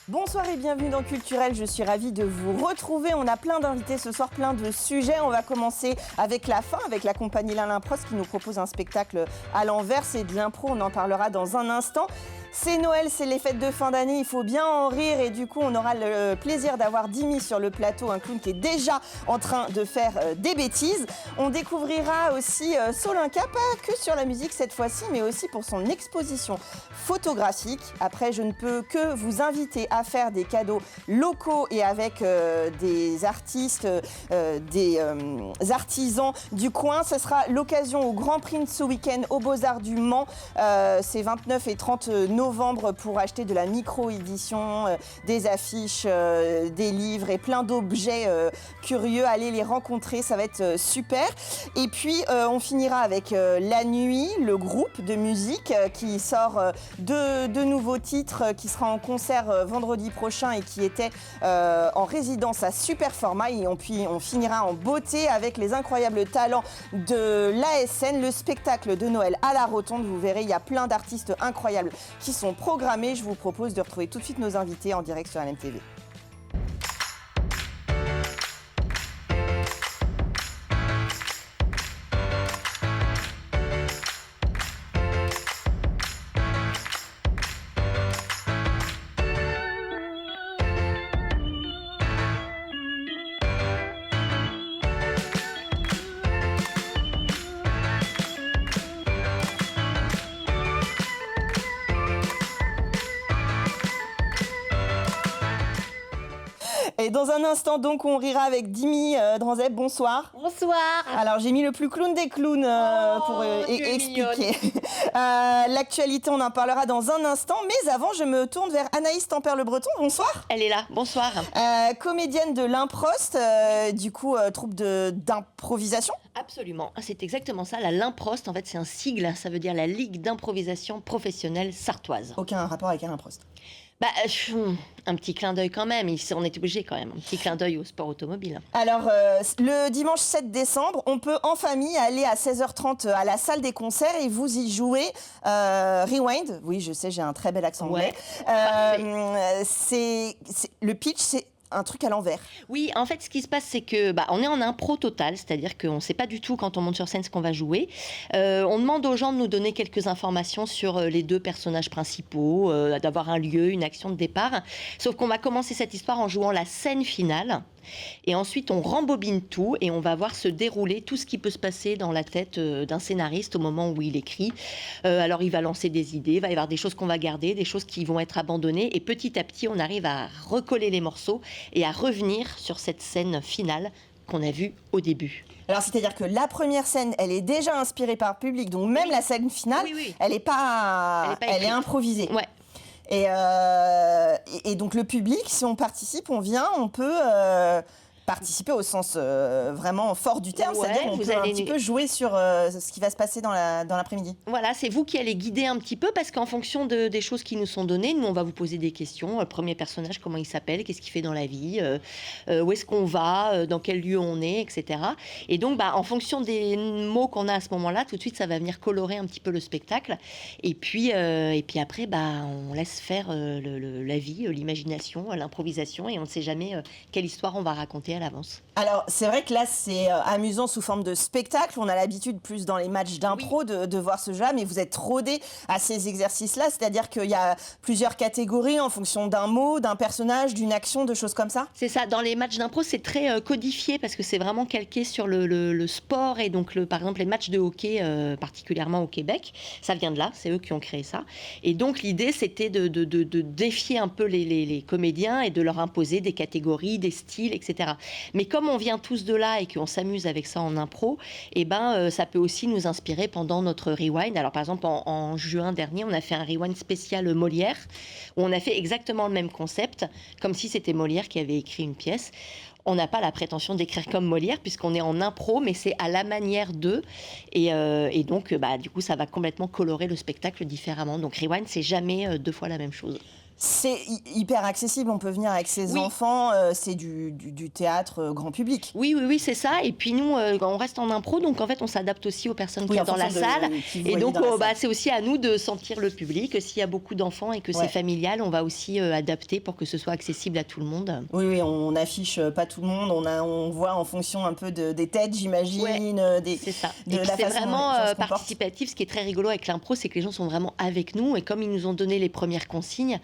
Bonsoir et bienvenue dans Culturel, je suis ravie de vous retrouver. On a plein d'invités ce soir, plein de sujets. On va commencer avec la fin, avec la compagnie L'Impros qui nous propose un spectacle à l'envers. C'est de l'impro, on en parlera dans un instant. C'est Noël, c'est les fêtes de fin d'année, il faut bien en rire et du coup on aura le plaisir d'avoir Dimi sur le plateau, un clown qui est déjà en train de faire des bêtises. On découvrira aussi Solinka, pas que sur la musique cette fois-ci, mais aussi pour son exposition photographique. Après, je ne peux que vous inviter à faire des cadeaux locaux et avec des artistes, des artisans du coin. Ce sera l'occasion au Grand Prix ce week-end aux Beaux-Arts du Mans. C'est 29 et 30 novembre pour acheter de la micro-édition, des affiches, des livres et plein d'objets curieux. Allez les rencontrer, ça va être super. Et puis, on finira avec La Nuit, le groupe de musique qui sort deux nouveaux titres, qui sera en concert vendredi prochain et qui était en résidence à Superformat. Et puis, on finira en beauté avec les incroyables talents de l'ASN, le spectacle de Noël à la Rotonde. Vous verrez, il y a plein d'artistes incroyables qui sont programmés. Je vous propose de retrouver tout de suite nos invités en direct sur LMTV. Et dans un instant, donc, on rira avec Dimi Dranzeb. Bonsoir. Bonsoir. Alors, j'ai mis le plus clown des clowns pour expliquer. L'actualité, on en parlera dans un instant. Mais avant, je me tourne vers Anaïs Tempère-Le-Breton. Bonsoir. Elle est là. Bonsoir. Comédienne de l'Improst, du coup, troupe d'improvisation. Absolument. C'est exactement ça. La L'Improst, en fait, c'est un sigle. Ça veut dire la Ligue d'improvisation professionnelle sartoise. Aucun rapport avec l'Improst. Un petit clin d'œil quand même, on est obligé quand même, un petit clin d'œil au sport automobile. Alors, le dimanche 7 décembre, on peut en famille aller à 16h30 à la salle des concerts et vous y jouez Rewind. Oui, je sais, j'ai un très bel accent anglais. Le pitch, c'est un truc à l'envers. Oui, en fait, ce qui se passe, c'est que on est en impro total, c'est-à-dire qu'on ne sait pas du tout quand on monte sur scène ce qu'on va jouer. On demande aux gens de nous donner quelques informations sur les deux personnages principaux, d'avoir un lieu, une action de départ. Sauf qu'on va commencer cette histoire en jouant la scène finale. Et ensuite, on rembobine tout et on va voir se dérouler tout ce qui peut se passer dans la tête d'un scénariste au moment où il écrit. Alors, il va lancer des idées, il va y avoir des choses qu'on va garder, des choses qui vont être abandonnées. Et petit à petit, on arrive à recoller les morceaux et à revenir sur cette scène finale qu'on a vue au début. Alors, c'est-à-dire que la première scène, elle est déjà inspirée par le public, donc même la scène finale, elle est improvisée. Ouais. Et donc le public, si on participe, on peut participer au sens vraiment fort du terme, c'est-à-dire qu'on peut un petit peu jouer sur ce qui va se passer dans l'après-midi. Voilà, c'est vous qui allez guider un petit peu parce qu'en fonction des choses qui nous sont données, nous on va vous poser des questions. Le premier personnage, comment il s'appelle, qu'est-ce qu'il fait dans la vie, où est-ce qu'on va, dans quel lieu on est, etc. Et donc en fonction des mots qu'on a à ce moment-là, tout de suite ça va venir colorer un petit peu le spectacle. Et puis après, on laisse faire la vie, l'imagination, l'improvisation et on ne sait jamais quelle histoire on va raconter à l'avance. Alors, c'est vrai que là, c'est amusant sous forme de spectacle. On a l'habitude, plus dans les matchs d'impro, de voir ce jeu-là, mais vous êtes rodés à ces exercices-là. C'est-à-dire qu'il y a plusieurs catégories en fonction d'un mot, d'un personnage, d'une action, de choses comme ça. C'est ça. Dans les matchs d'impro, c'est très codifié parce que c'est vraiment calqué sur le sport et donc, par exemple, les matchs de hockey, particulièrement au Québec. Ça vient de là. C'est eux qui ont créé ça. Et donc, l'idée, c'était de défier un peu les comédiens et de leur imposer des catégories, des styles, etc. Mais comme on vient tous de là et qu'on s'amuse avec ça en impro, ça peut aussi nous inspirer pendant notre rewind. Alors par exemple, en juin dernier, on a fait un rewind spécial Molière, où on a fait exactement le même concept, comme si c'était Molière qui avait écrit une pièce. On n'a pas la prétention d'écrire comme Molière, puisqu'on est en impro, mais c'est à la manière d'eux. Et donc, du coup, ça va complètement colorer le spectacle différemment. Donc rewind, c'est jamais deux fois la même chose. C'est hyper accessible, on peut venir avec ses enfants, c'est du théâtre grand public. Oui, c'est ça. Et puis nous, on reste en impro, donc en fait, on s'adapte aussi aux personnes qui sont dans la salle. Et donc, c'est aussi à nous de sentir le public. S'il y a beaucoup d'enfants et que c'est familial, on va aussi adapter pour que ce soit accessible à tout le monde. Oui, on n'affiche pas tout le monde, on voit en fonction un peu des têtes, j'imagine. C'est ça. Et puis c'est vraiment participatif. Ce qui est très rigolo avec l'impro, c'est que les gens sont vraiment avec nous. Et comme ils nous ont donné les premières consignes,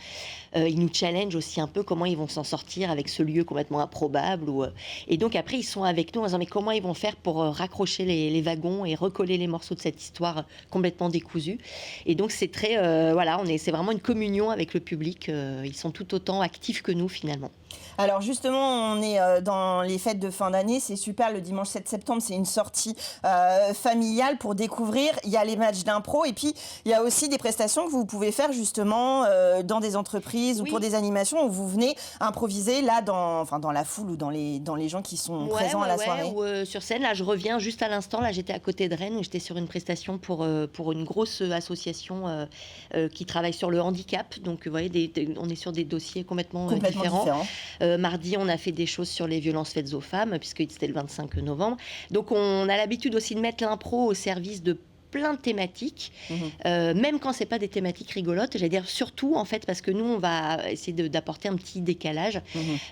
ils nous challengent aussi un peu comment ils vont s'en sortir avec ce lieu complètement improbable. Et donc après, ils sont avec nous en disant mais comment ils vont faire pour raccrocher les wagons et recoller les morceaux de cette histoire complètement décousue. Et donc c'est très, c'est vraiment une communion avec le public. Ils sont tout autant actifs que nous finalement. Alors justement, on est dans les fêtes de fin d'année, c'est super, le dimanche 7 septembre, c'est une sortie familiale pour découvrir, il y a les matchs d'impro et puis il y a aussi des prestations que vous pouvez faire justement dans des entreprises ou pour des animations où vous venez improviser là dans la foule ou dans les gens qui sont présents à la soirée. Ou sur scène, là je reviens juste à l'instant, là j'étais à côté de Rennes où j'étais sur une prestation pour une grosse association qui travaille sur le handicap, donc vous voyez, on est sur des dossiers complètement différents. Mardi, on a fait des choses sur les violences faites aux femmes, puisque c'était le 25 novembre. Donc, on a l'habitude aussi de mettre l'impro au service de plein de thématiques, même quand c'est pas des thématiques rigolotes, j'allais dire surtout en fait parce que nous on va essayer d'apporter un petit décalage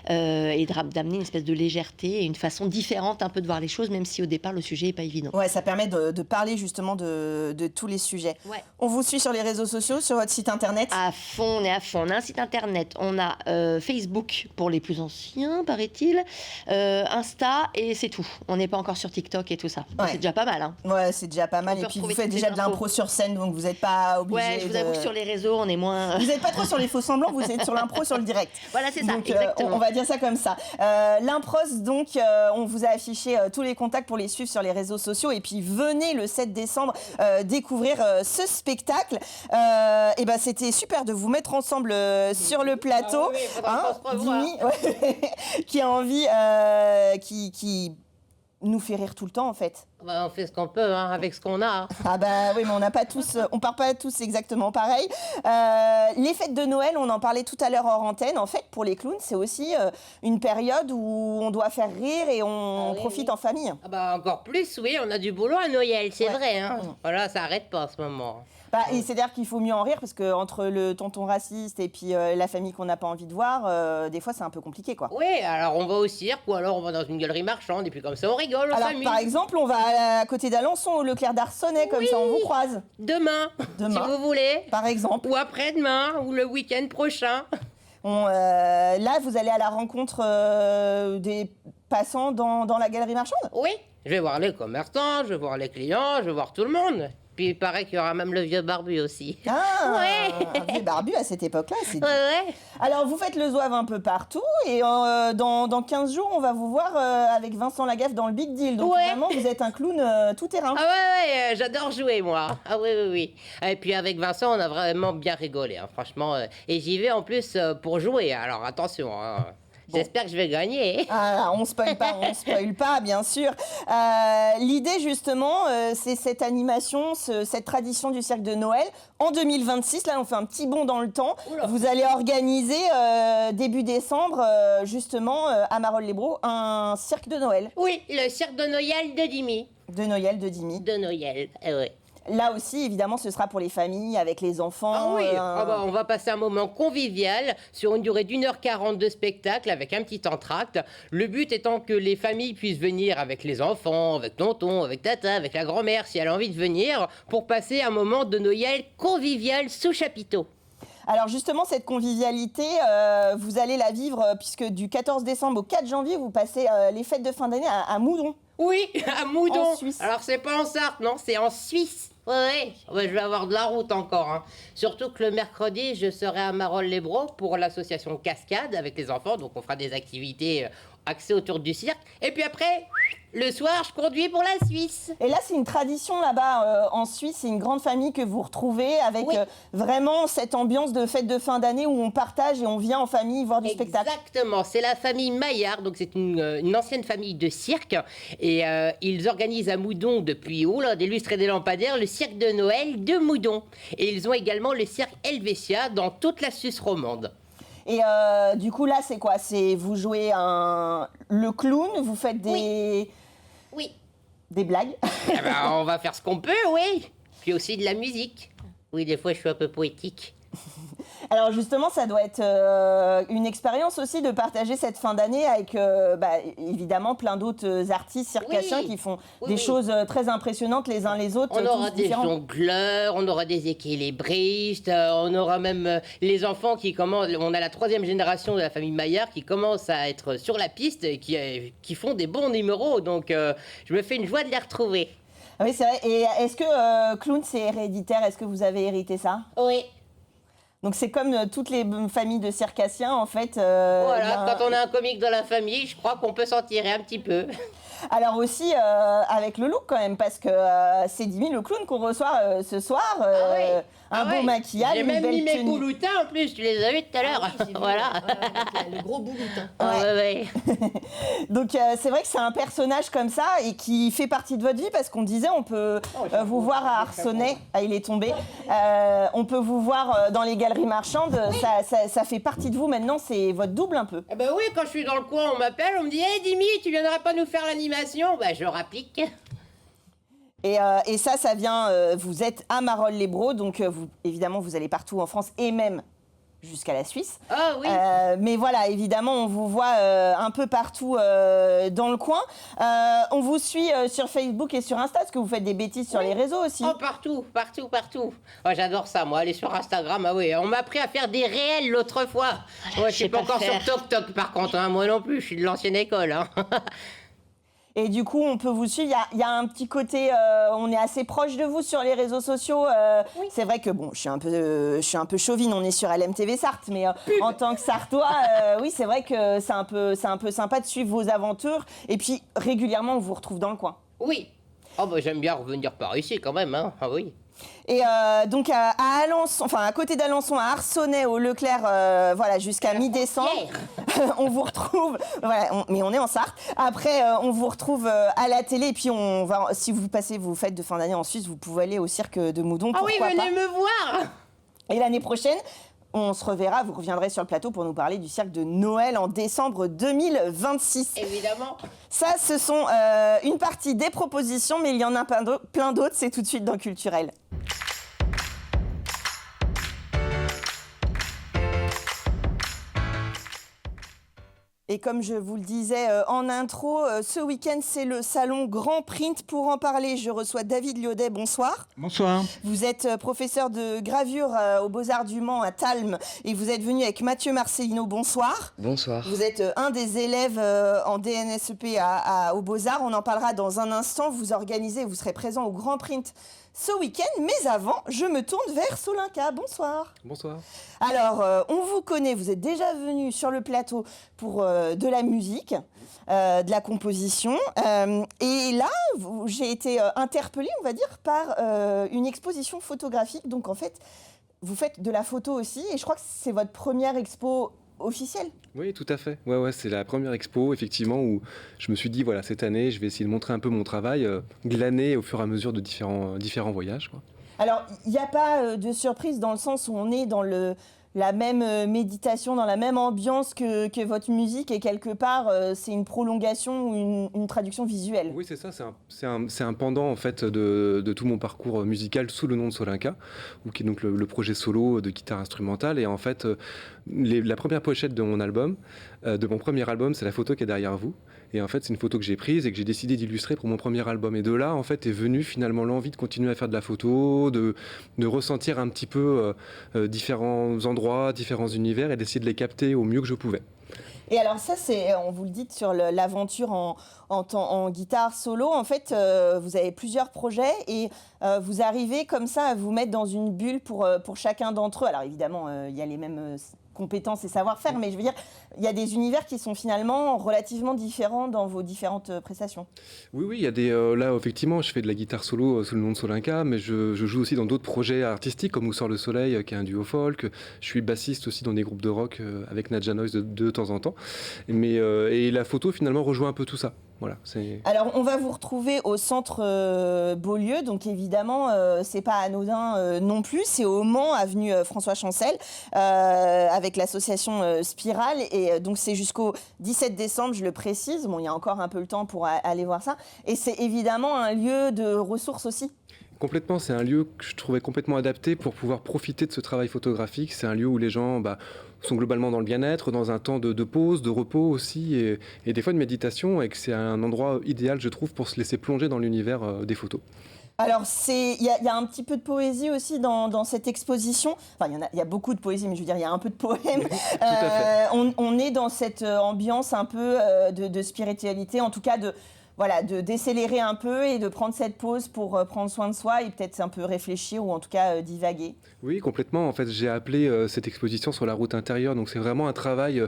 et d'amener une espèce de légèreté et une façon différente un peu de voir les choses, même si au départ le sujet est pas évident. Ouais, ça permet de parler justement de tous les sujets. Ouais. On vous suit sur les réseaux sociaux, sur votre site internet? À fond, on est à fond. On a un site internet, on a Facebook pour les plus anciens, paraît-il, Insta et c'est tout. On n'est pas encore sur TikTok et tout ça. Ouais. C'est déjà pas mal. Hein. Ouais, c'est déjà pas mal. Et puis vous faites déjà de l'impro sur scène, donc vous n'êtes pas obligé. Ouais, je vous avoue que sur les réseaux, on est moins. Vous n'êtes pas trop sur les faux semblants, vous êtes sur l'impro, sur le direct. Voilà, c'est ça. Donc, exactement. On va dire ça comme ça. L'impros, donc, on vous a affiché tous les contacts pour les suivre sur les réseaux sociaux. Et puis venez le 7 décembre découvrir ce spectacle. Et ben, c'était super de vous mettre ensemble sur le plateau. Dimi, qui a envie, qui nous fait rire tout le temps en fait. On fait ce qu'on peut avec ce qu'on a. Ah bah oui, mais on part pas tous exactement pareil. Les fêtes de Noël, on en parlait tout à l'heure hors antenne. En fait, pour les clowns, c'est aussi une période où on doit faire rire et on profite en famille. Ah bah encore plus, oui, on a du boulot à Noël, c'est vrai. Hein. Voilà, ça arrête pas en ce moment. Et c'est-à-dire qu'il faut mieux en rire parce que entre le tonton raciste et puis la famille qu'on n'a pas envie de voir, des fois c'est un peu compliqué quoi. Oui, alors on va au cirque ou alors on va dans une galerie marchande et puis comme ça on rigole, on s'amuse. Par exemple, on va à côté d'Alençon au Leclerc d'Arcenay, comme ça on vous croise. Demain, si vous voulez. Par exemple. Ou après-demain, ou le week-end prochain. Là, vous allez à la rencontre des passants dans la galerie marchande? Oui, je vais voir les commerçants, je vais voir les clients, je vais voir tout le monde. Puis il paraît qu'il y aura même le vieux barbu aussi. Un vieux barbu à cette époque-là. Ouais. Alors, vous faites le zouave un peu partout et dans 15 jours, on va vous voir avec Vincent Lagaffe dans le Big Deal. Donc, vraiment, vous êtes un clown tout-terrain. Ah ouais, j'adore jouer, moi. Ah oui. Et puis, avec Vincent, on a vraiment bien rigolé, hein, franchement. Et j'y vais en plus pour jouer, alors attention, hein. J'espère que je vais gagner. On spoil pas, bien sûr. L'idée, justement, c'est cette animation, cette tradition du cirque de Noël. En 2026, là, on fait un petit bond dans le temps. Oula. Vous allez organiser, début décembre, justement, à Marolles-les-Braaux, un cirque de Noël. Oui, le cirque de Noël de Dimi. De Dimi. De Noël, oui. Là aussi, évidemment, ce sera pour les familles, avec les enfants. Ah oui, on va passer un moment convivial sur une durée d'1h40 de spectacle avec un petit entracte. Le but étant que les familles puissent venir avec les enfants, avec tonton, avec tata, avec la grand-mère, si elle a envie de venir, pour passer un moment de Noël convivial sous chapiteau. Alors justement, cette convivialité, vous allez la vivre puisque du 14 décembre au 4 janvier, vous passez les fêtes de fin d'année à Moudon. Oui, à Moudon. En Suisse. Alors c'est pas en Sarthe, non, c'est en Suisse. Ouais, je vais avoir de la route encore. Hein. Surtout que le mercredi, je serai à Marolles-les-Braaux pour l'association Cascade avec les enfants. Donc on fera des activités axées autour du cirque. Et puis après, Le soir, je conduis pour la Suisse. Et là, c'est une tradition là-bas en Suisse, c'est une grande famille que vous retrouvez avec vraiment cette ambiance de fête de fin d'année où on partage et on vient en famille voir du spectacle. Exactement, c'est la famille Maillard, donc c'est une ancienne famille de cirque. Et ils organisent à Moudon depuis des lustres et des lampadaires le cirque de Noël de Moudon. Et ils ont également le cirque Helvetia dans toute la Suisse romande. Et du coup, là, c'est quoi? Vous jouez le clown, vous faites des blagues. Eh ben, on va faire ce qu'on peut, oui. Puis aussi de la musique. Oui, des fois, je suis un peu poétique. Alors justement, ça doit être une expérience aussi de partager cette fin d'année avec évidemment plein d'autres artistes circassiens qui font des choses très impressionnantes les uns les autres. On aura des jongleurs, on aura des équilibristes, on aura même les enfants qui commencent. On a la 3e génération de la famille Maillard qui commence à être sur la piste et qui font des bons numéros. Donc je me fais une joie de les retrouver. Oui, c'est vrai. Et est-ce que clown, c'est héréditaire? Est-ce que vous avez hérité ça? Oui. Donc c'est comme toutes les familles de circassiens en fait. Voilà, quand on a un comique dans la famille, je crois qu'on peut s'en tirer un petit peu. Alors aussi avec le look quand même, parce que c'est Dimi le clown qu'on reçoit ce soir. Un beau maquillage, j'ai une même belle mis mes tenue. bouloutins en plus, tu les as vus tout à l'heure. Voilà. Le gros bouloutin. Ouais. Donc c'est vrai que c'est un personnage comme ça et qui fait partie de votre vie parce qu'on disait on peut vous voir à Arcenay, il est tombé, on peut vous voir dans les galeries marchandes, ça fait partie de vous maintenant, c'est votre double un peu. Eh ben oui, quand je suis dans le coin, on m'appelle, on me dit « Hey Dimi, tu viendras pas nous faire l'animation ?» Ben je rapplique. Et ça vient, vous êtes à Marolles-les-Braaux, donc évidemment vous allez partout en France et même jusqu'à la Suisse. Ah oui. Mais voilà, évidemment, on vous voit un peu partout dans le coin. On vous suit sur Facebook et sur Insta, parce que vous faites des bêtises sur les réseaux aussi. Oh, partout. Oh, j'adore ça, moi, aller sur Instagram. Ah oui, on m'a appris à faire des réels l'autre fois. Moi, je suis pas encore sur TokTok, par contre. Hein. Moi non plus, je suis de l'ancienne école. Hein. Et du coup, on peut vous suivre. Il y a un petit côté, on est assez proche de vous sur les réseaux sociaux. C'est vrai que bon, je suis un peu chauvine. On est sur LMTV Sarthe, mais en tant que Sartois, oui, c'est vrai que c'est un peu sympa de suivre vos aventures. Et puis régulièrement, on vous retrouve dans le coin. Oui. Oh bah j'aime bien revenir par ici quand même. Hein. Ah oui. Et donc à Alençon, enfin à côté d'Alençon, à Arcenay, au Leclerc, voilà, jusqu'à mi-décembre, on vous retrouve. Voilà, mais on est en Sarthe. Après, on vous retrouve à la télé. Et puis on va, si vous passez vos fêtes de fin d'année en Suisse, vous pouvez aller au cirque de Moudon. Ah oui, venez me voir. Et l'année prochaine, on se reverra. Vous reviendrez sur le plateau pour nous parler du cirque de Noël en décembre 2026. Évidemment. Ça, ce sont une partie des propositions, mais il y en a plein d'autres. C'est tout de suite dans Culturel. Et comme je vous le disais en intro, ce week-end, c'est le salon Grand Print. Pour en parler, je reçois David Liodet. Bonsoir. Bonsoir. Vous êtes professeur de gravure aux Beaux-Arts du Mans à Talmes et vous êtes venu avec Mathieu Marcellino. Bonsoir. Bonsoir. Vous êtes un des élèves en DNSEP aux Beaux-Arts. On en parlera dans un instant. Vous organisez, vous serez présent au Grand Print ce week-end. Mais avant, je me tourne vers Solinka. Bonsoir. Bonsoir. Alors, on vous connaît, vous êtes déjà venu sur le plateau pour de la musique, de la composition. Et là, j'ai été interpellée, on va dire, par une exposition photographique. Donc, en fait, vous faites de la photo aussi. Et je crois que c'est votre première expo officielle. Oui, tout à fait. Ouais, c'est la première expo, effectivement, où je me suis dit, voilà, cette année, je vais essayer de montrer un peu mon travail, glané au fur et à mesure de différents voyages, quoi. Alors, il n'y a pas de surprise dans le sens où on est dans la même méditation, dans la même ambiance que votre musique et quelque part, c'est une prolongation ou une traduction visuelle. Oui, c'est ça. C'est un pendant, en fait, de tout mon parcours musical sous le nom de Solinka, qui est donc le projet solo de guitare instrumentale. Et en fait, la première pochette de mon album, de mon premier album, c'est la photo qui est derrière vous. Et en fait, c'est une photo que j'ai prise et que j'ai décidé d'illustrer pour mon premier album. Et de là, en fait, est venue finalement l'envie de continuer à faire de la photo, de ressentir un petit peu différents endroits, différents univers et d'essayer de les capter au mieux que je pouvais. Et alors ça, on vous le dit sur l'aventure en guitare solo. En fait, vous avez plusieurs projets et vous arrivez comme ça à vous mettre dans une bulle pour chacun d'entre eux. Alors évidemment, il y a les mêmes compétences et savoir-faire, mais je veux dire, il y a des univers qui sont finalement relativement différents dans vos différentes prestations. Oui, il y a des... là, effectivement, je fais de la guitare solo sous le nom de Solinka, mais je joue aussi dans d'autres projets artistiques, comme Où sort le soleil, qui est un duo folk. Je suis bassiste aussi dans des groupes de rock avec Nadja Noise de temps en temps. Et la photo, finalement, rejoint un peu tout ça. Voilà, alors, on va vous retrouver au centre Beaulieu, donc évidemment, c'est pas anodin non plus. C'est au Mans, avenue François Chancel, avec l'association Spirale. Et donc, c'est jusqu'au 17 décembre, je le précise. Bon, il y a encore un peu le temps pour aller voir ça. Et c'est évidemment un lieu de ressources aussi. Complètement, c'est un lieu que je trouvais complètement adapté pour pouvoir profiter de ce travail photographique. C'est un lieu où les gens sont globalement dans le bien-être, dans un temps de pause, de repos aussi, et des fois de méditation, et que c'est un endroit idéal, je trouve, pour se laisser plonger dans l'univers des photos. Alors, il y a un petit peu de poésie aussi dans cette exposition. Enfin, il y a beaucoup de poésie, mais je veux dire, il y a un peu de poème. Tout à fait. On est dans cette ambiance un peu de spiritualité, en tout cas de décélérer un peu et de prendre cette pause pour prendre soin de soi et peut-être un peu réfléchir ou en tout cas divaguer. Oui, complètement. En fait, j'ai appelé cette exposition sur la route intérieure. Donc, c'est vraiment un travail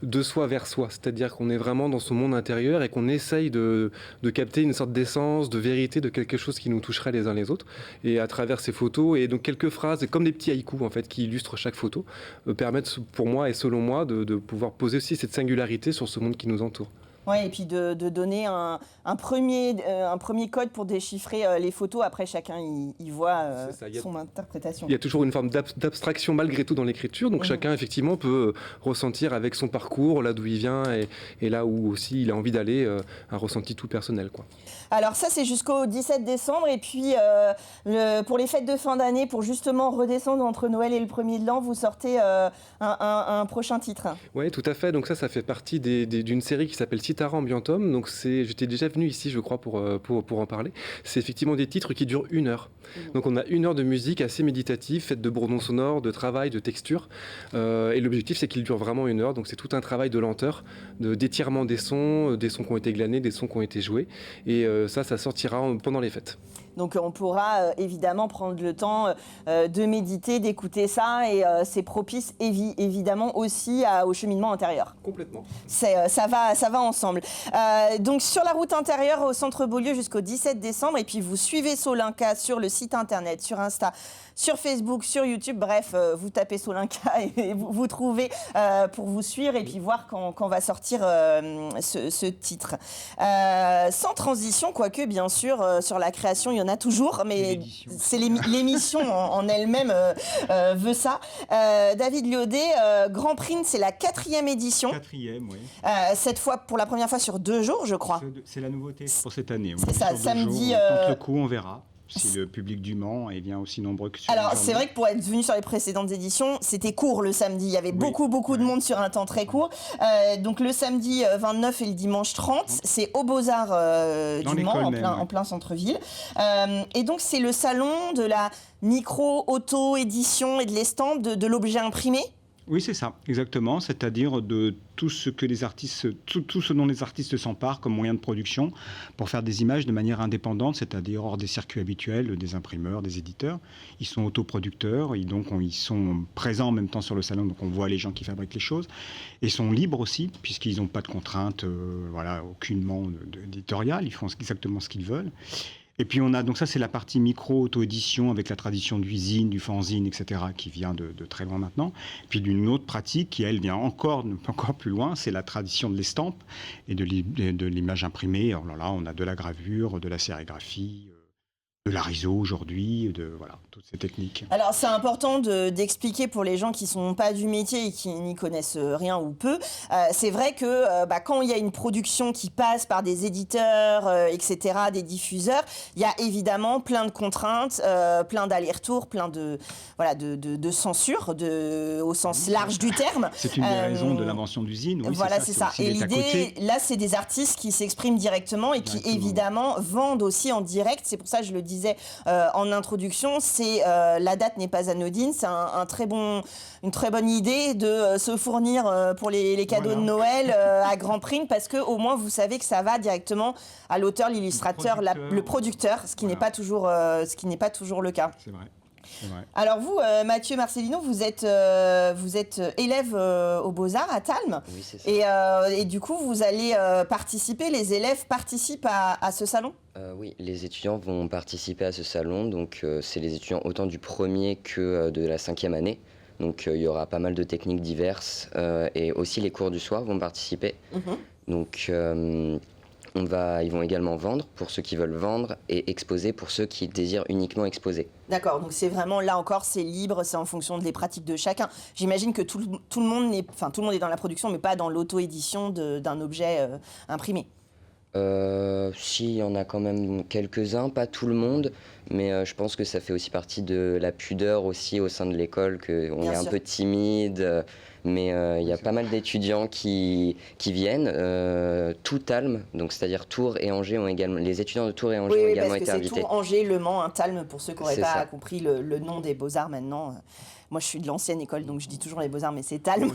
de soi vers soi. C'est-à-dire qu'on est vraiment dans son monde intérieur et qu'on essaye de capter une sorte d'essence, de vérité, de quelque chose qui nous toucherait les uns les autres. Et à travers ces photos, et donc quelques phrases, comme des petits haïkus, en fait, qui illustrent chaque photo, permettent pour moi et selon moi de pouvoir poser aussi cette singularité sur ce monde qui nous entoure. Oui, et puis de donner un premier code pour déchiffrer les photos. Après, chacun y voit son interprétation. Il y a toujours une forme d'abstraction malgré tout dans l'écriture. Donc chacun, effectivement, peut ressentir avec son parcours, là d'où il vient et là où aussi il a envie d'aller, un ressenti tout personnel, quoi. Alors ça, c'est jusqu'au 17 décembre. Et puis, pour les fêtes de fin d'année, pour justement redescendre entre Noël et le 1er de l'an, vous sortez un prochain titre. Oui, tout à fait. Donc ça fait partie d'une série qui s'appelle Cithara Ambientum. Donc j'étais déjà venu ici, je crois, pour en parler. C'est effectivement des titres qui durent 1 heure. Donc on a 1 heure de musique assez méditative, faite de bourdons sonores, de travail, de texture. Et l'objectif, c'est qu'il dure vraiment 1 heure. Donc c'est tout un travail de lenteur, d'étirement des sons qui ont été glanés, des sons qui ont été joués. Et ça sortira pendant les fêtes. Donc on pourra évidemment prendre le temps de méditer, d'écouter ça, et c'est propice évidemment aussi au cheminement intérieur. Complètement. Ça va ensemble. Donc sur la route intérieure au centre Beaulieu jusqu'au 17 décembre, et puis vous suivez Solinka sur le site internet, sur Insta, sur Facebook, sur YouTube, bref, vous tapez Solinka et vous trouvez pour vous suivre et puis voir quand va sortir ce titre. Sans transition, quoique bien sûr, sur la création, il y en a toujours, mais c'est l'émission en elle-même veut ça. David Liaudet, Grand Prix, c'est la 4e édition. 4e, oui. Cette fois, pour la première fois sur 2 jours, je crois. C'est la nouveauté pour cette année. C'est ça, samedi. On tente le coup, on verra. Si le public du Mans est bien aussi nombreux que sur Alors, les c'est vrai que pour être venu sur les précédentes éditions, c'était court le samedi. Il y avait beaucoup de monde sur un temps très court. Donc, le samedi 29 et le dimanche 30, c'est au Beaux-Arts du Mans, en plein centre-ville. Et donc, c'est le salon de la micro-auto-édition et de l'estampe de l'objet imprimé. Oui, c'est ça, exactement. C'est-à-dire de tout ce dont les artistes s'emparent comme moyen de production pour faire des images de manière indépendante, c'est-à-dire hors des circuits habituels des imprimeurs, des éditeurs. Ils sont autoproducteurs, et donc ils sont présents en même temps sur le salon, donc on voit les gens qui fabriquent les choses. Et sont libres aussi, puisqu'ils n'ont pas de contraintes, aucunement éditoriales, ils font exactement ce qu'ils veulent. Et puis donc ça c'est la partie micro-auto-édition avec la tradition d'usine, du fanzine, etc. qui vient de très loin maintenant. Et puis d'une autre pratique qui elle vient encore plus loin, c'est la tradition de l'estampe et de l'image imprimée. Alors là on a de la gravure, de la sérigraphie, de l'ariso aujourd'hui, voilà, toutes ces techniques. Alors c'est important d'expliquer pour les gens qui ne sont pas du métier et qui n'y connaissent rien ou peu. C'est vrai que quand il y a une production qui passe par des éditeurs, etc., des diffuseurs, il y a évidemment plein de contraintes, plein d'allers-retours, plein de censure au sens large du terme. C'est une des raisons de l'invention d'usine. Oui, voilà, c'est ça. Et l'idée, là, c'est des artistes qui s'expriment directement et qui évidemment vendent aussi en direct. C'est pour ça que je le disais en introduction, la date n'est pas anodine, c'est une très bonne idée de se fournir pour les cadeaux de Noël à Grand Prix, parce que au moins vous savez que ça va directement à l'auteur, l'illustrateur, le producteur, ce qui n'est pas toujours le cas. C'est vrai. c'est vrai. Alors vous, Mathieu Marcelino, vous êtes élève aux Beaux-Arts à Talm. Oui, c'est ça. Et du coup, vous allez participer, les élèves participent à ce salon? Oui, les étudiants vont participer à ce salon. Donc, c'est les étudiants autant du premier que de la 5e année. Donc, il y aura pas mal de techniques diverses. Et aussi, les cours du soir vont participer. Donc, ils vont également vendre pour ceux qui veulent vendre et exposer pour ceux qui désirent uniquement exposer. D'accord, donc c'est vraiment, là encore, c'est libre, c'est en fonction des pratiques de chacun. J'imagine que tout le monde est dans la production, mais pas dans l'auto-édition d'un objet imprimé. Si, il y en a quand même quelques-uns, pas tout le monde, mais je pense que ça fait aussi partie de la pudeur aussi au sein de l'école, qu'on est un peu timide, mais il y a pas mal d'étudiants qui viennent. Tout Talm, donc c'est-à-dire Tours et Angers ont également, les étudiants de Tours et Angers ont également été invités. Oui, parce que c'est Tours, Angers, Le Mans, Talm, pour ceux qui n'auraient C'est pas ça. compris le nom des Beaux-Arts maintenant. Moi, je suis de l'ancienne école, donc je dis toujours les Beaux-Arts, mais c'est Talm.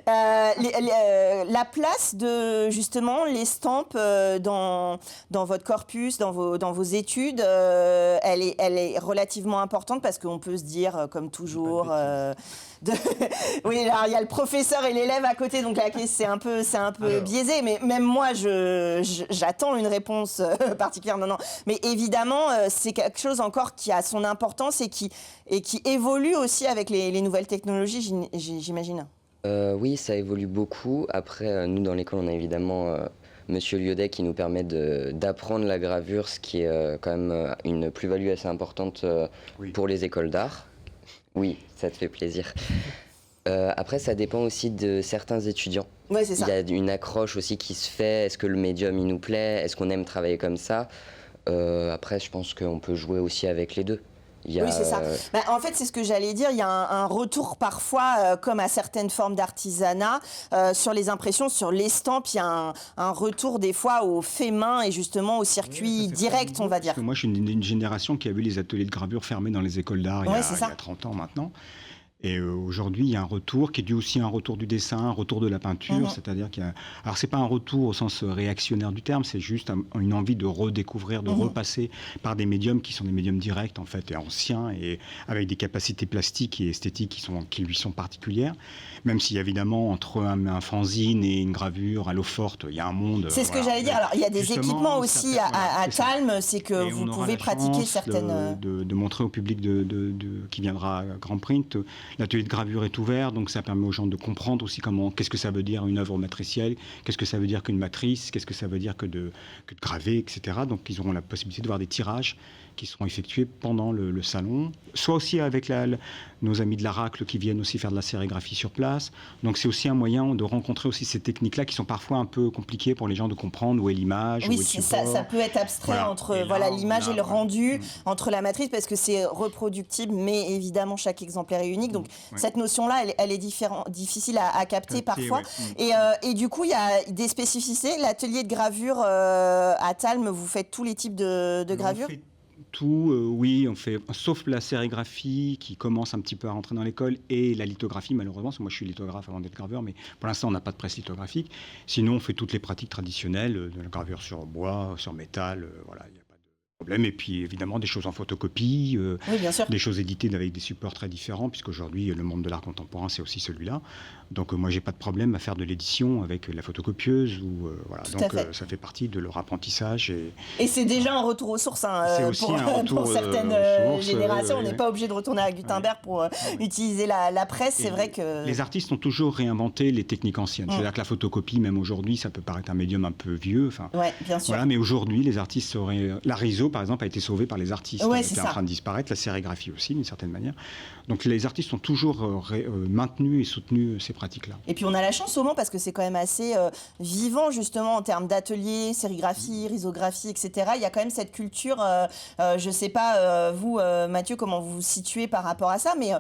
La place de, justement, l'estampe dans votre corpus, dans vos études, elle est relativement importante parce qu'on peut se dire, comme toujours... Oui, alors il y a le professeur et l'élève à côté, donc la question c'est un peu biaisé, mais même moi j'attends une réponse particulière. Non, mais évidemment c'est quelque chose encore qui a son importance et qui évolue aussi avec les nouvelles technologies, j'imagine. Oui, ça évolue beaucoup. Après, nous dans l'école, on a évidemment Monsieur Liodet qui nous permet d'apprendre la gravure, ce qui est quand même une plus-value assez importante pour les écoles d'art. Oui, ça te fait plaisir. Après, ça dépend aussi de certains étudiants. Ouais, c'est ça. Il y a une accroche aussi qui se fait. Est-ce que le médium, il nous plaît? Est-ce qu'on aime travailler comme ça? Après, je pense qu'on peut jouer aussi avec les deux. Oui, c'est ça. En fait, c'est ce que j'allais dire. Il y a un retour parfois, comme à certaines formes d'artisanat, sur les impressions, sur l'estampe. Il y a un retour des fois au fait main et justement au circuit direct, on va dire. Parce que moi, je suis une génération qui a vu les ateliers de gravure fermés dans les écoles d'art il y a 30 ans maintenant. Et aujourd'hui, il y a un retour qui est dû aussi à un retour du dessin, un retour de la peinture, c'est-à-dire qu'il y a... Alors, c'est pas un retour au sens réactionnaire du terme, c'est juste une envie de redécouvrir, de repasser par des médiums qui sont des médiums directs, en fait, et anciens, et avec des capacités plastiques et esthétiques qui lui sont particulières. Même si, évidemment, entre un fanzine et une gravure à l'eau forte, il y a un monde... C'est ce que j'allais dire. Alors, il y a des équipements aussi à Talm, c'est que vous pouvez pratiquer certaines... De montrer au public qui viendra à Grand Print. L'atelier de gravure est ouvert, donc ça permet aux gens de comprendre aussi qu'est-ce que ça veut dire une œuvre matricielle, qu'est-ce que ça veut dire qu'une matrice, qu'est-ce que ça veut dire que de graver, etc. Donc ils auront la possibilité de voir des tirages qui seront effectués pendant le salon, soit aussi avec nos amis de l'Aracle qui viennent aussi faire de la sérigraphie sur place. Donc c'est aussi un moyen de rencontrer aussi ces techniques-là qui sont parfois un peu compliquées pour les gens de comprendre où est l'image, où est le support. Ça peut être abstrait entre l'image et le rendu, entre la matrice, parce que c'est reproductible, mais évidemment chaque exemplaire est unique. Donc cette notion-là, elle est difficile à capter parfois. Et du coup, il y a des spécificités. L'atelier de gravure à Talm, vous faites tous les types de gravures? Tout, oui, on fait, sauf la sérigraphie qui commence un petit peu à rentrer dans l'école et la lithographie, malheureusement, parce que moi je suis lithographe avant d'être graveur, mais pour l'instant on n'a pas de presse lithographique. Sinon, on fait toutes les pratiques traditionnelles, de la gravure sur bois, sur métal, voilà, il n'y a pas de problème. Et puis évidemment des choses en photocopie, bien sûr. des choses éditées avec des supports très différents, puisqu'aujourd'hui le monde de l'art contemporain c'est aussi celui-là. Donc moi j'ai pas de problème à faire de l'édition avec la photocopieuse ou voilà. Donc ça fait partie de leur apprentissage. Et c'est déjà un retour aux sources pour certaines générations. On n'est pas obligé de retourner à Gutenberg pour utiliser la presse. C'est vrai que les artistes ont toujours réinventé les techniques anciennes. C'est-à-dire que la photocopie, même aujourd'hui, ça peut paraître un médium un peu vieux. Enfin, bien sûr. Voilà, mais aujourd'hui, les artistes la RISO, par exemple, a été sauvée par les artistes. Qui est en train de disparaître. La sérigraphie aussi, d'une certaine manière. Donc les artistes ont toujours maintenu et soutenu ces pratiques-là. Et puis on a la chance au Mans parce que c'est quand même assez vivant justement en termes d'ateliers, sérigraphie, risographie, etc. Il y a quand même cette culture, je ne sais pas vous Mathieu comment vous vous situez par rapport à ça, mais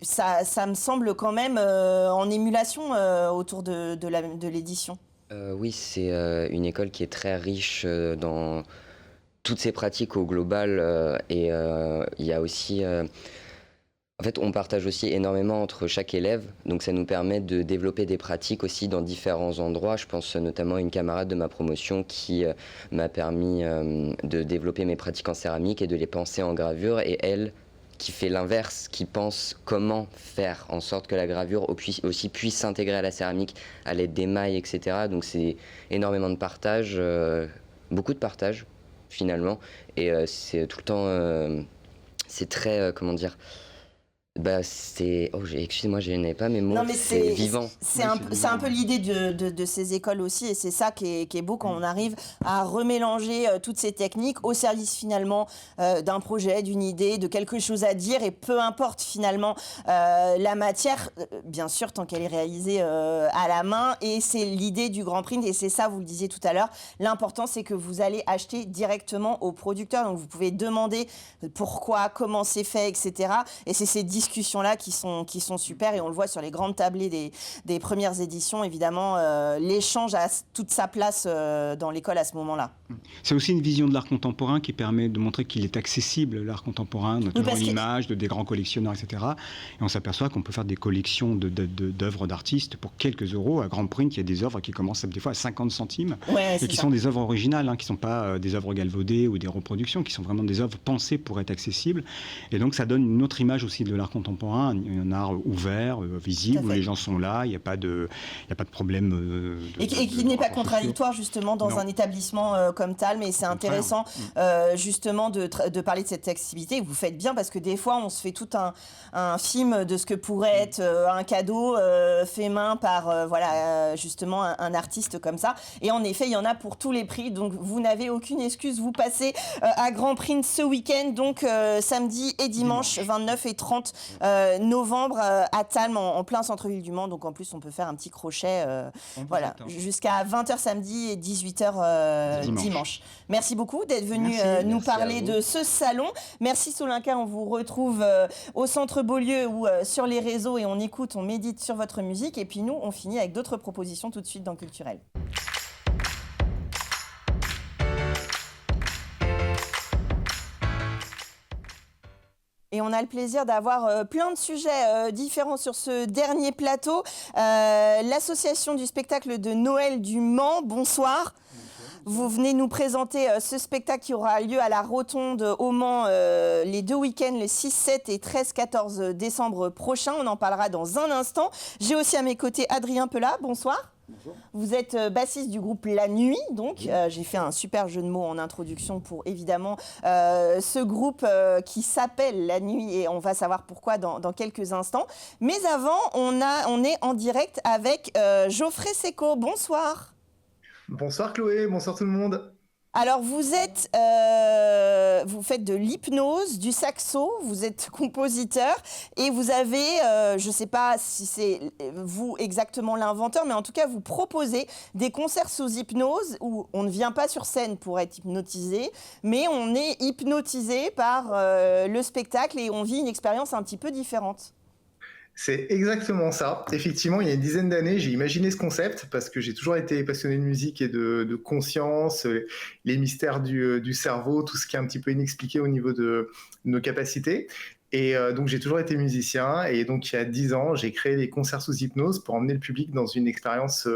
ça me semble quand même en émulation autour de l'édition. Oui, c'est une école qui est très riche dans toutes ces pratiques au global et il y a aussi... En fait, on partage aussi énormément entre chaque élève, donc ça nous permet de développer des pratiques aussi dans différents endroits. Je pense notamment à une camarade de ma promotion qui m'a permis de développer mes pratiques en céramique et de les penser en gravure. Et elle, qui fait l'inverse, qui pense comment faire en sorte que la gravure aussi puisse s'intégrer à la céramique à l'aide des mailles, etc. Donc c'est énormément de partage, beaucoup de partage finalement, et c'est tout le temps, c'est très, comment dire, excusez-moi, je n'ai pas mes mots. Non, mais c'est vivant. C'est un peu l'idée de ces écoles aussi, et c'est ça qui est beau quand on arrive à remélanger toutes ces techniques au service finalement d'un projet, d'une idée, de quelque chose à dire, et peu importe finalement la matière, bien sûr, tant qu'elle est réalisée à la main, et c'est l'idée du Grand Print, et c'est ça, vous le disiez tout à l'heure, l'important c'est que vous allez acheter directement au producteur, donc vous pouvez demander pourquoi, comment c'est fait, etc. Et c'est ces discussions-là qui sont super, et on le voit sur les grandes tablées des premières éditions, évidemment, l'échange a toute sa place dans l'école à ce moment-là. C'est aussi une vision de l'art contemporain qui permet de montrer qu'il est accessible, l'art contemporain, notamment l'image de des grands collectionneurs, etc. Et on s'aperçoit qu'on peut faire des collections d'œuvres d'artistes pour quelques euros. À Grand Print, il y a des œuvres qui commencent des fois à 50 centimes, et qui sont des œuvres originales, qui ne sont pas des œuvres galvaudées ou des reproductions, qui sont vraiment des œuvres pensées pour être accessibles. Et donc ça donne une autre image aussi de l'art contemporain, un art ouvert, visible, où les gens sont là, il n'y a pas de problème. Et qui n'est pas contradictoire justement dans un établissement comme Tal, mais c'est intéressant justement de parler de cette accessibilité. Vous faites bien, parce que des fois on se fait tout un film de ce que pourrait être un cadeau fait main par justement un artiste comme ça. Et en effet, il y en a pour tous les prix, donc vous n'avez aucune excuse. Vous passez à Grand Print ce week-end, donc samedi et dimanche 29 et 30 novembre à Talm, en plein centre-ville du Mans. Donc en plus on peut faire un petit crochet jusqu'à 20h samedi et 18h dimanche. Merci beaucoup d'être venu nous parler de ce salon. Merci Solinka, on vous retrouve au centre Beaulieu ou sur les réseaux, et on écoute, on médite sur votre musique, et puis nous on finit avec d'autres propositions tout de suite dans Culturel. Et on a le plaisir d'avoir plein de sujets différents sur ce dernier plateau. L'association du spectacle de Noël du Mans, bonsoir. Vous venez nous présenter ce spectacle qui aura lieu à la Rotonde au Mans les 2 week-ends, le 6, 7 et 13-14 décembre prochain. On en parlera dans un instant. J'ai aussi à mes côtés Adrien Pelat, bonsoir. Bonjour. Vous êtes bassiste du groupe La Nuit, donc j'ai fait un super jeu de mots en introduction pour évidemment ce groupe qui s'appelle La Nuit, et on va savoir pourquoi dans quelques instants. Mais avant, on est en direct avec Geoffrey Seco. Bonsoir. Bonsoir Chloé, bonsoir tout le monde. Alors vous faites de l'hypnose, du saxo, vous êtes compositeur, et vous avez, je ne sais pas si c'est vous exactement l'inventeur, mais en tout cas vous proposez des concerts sous hypnose où on ne vient pas sur scène pour être hypnotisé, mais on est hypnotisé par le spectacle, et on vit une expérience un petit peu différente. C'est exactement ça. Effectivement, il y a une dizaine d'années, j'ai imaginé ce concept parce que j'ai toujours été passionné de musique et de conscience, les mystères du cerveau, tout ce qui est un petit peu inexpliqué au niveau de nos capacités. Et donc, j'ai toujours été musicien. Et donc, il y a 10 ans, j'ai créé les concerts sous hypnose pour emmener le public dans une expérience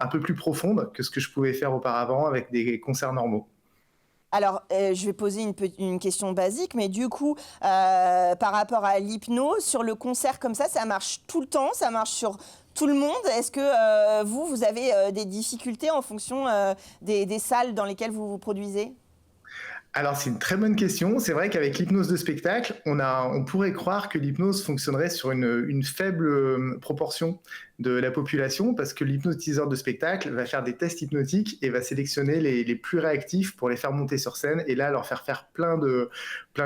un peu plus profonde que ce que je pouvais faire auparavant avec des concerts normaux. Alors, je vais poser une question basique, mais du coup, par rapport à l'hypnose, sur le concert comme ça marche tout le temps, ça marche sur tout le monde. Est-ce que vous avez des difficultés en fonction des salles dans lesquelles vous vous produisez ? Alors, c'est une très bonne question. C'est vrai qu'avec l'hypnose de spectacle, on pourrait croire que l'hypnose fonctionnerait sur une faible proportion de la population, parce que l'hypnotiseur de spectacle va faire des tests hypnotiques et va sélectionner les plus réactifs pour les faire monter sur scène, et là leur faire plein de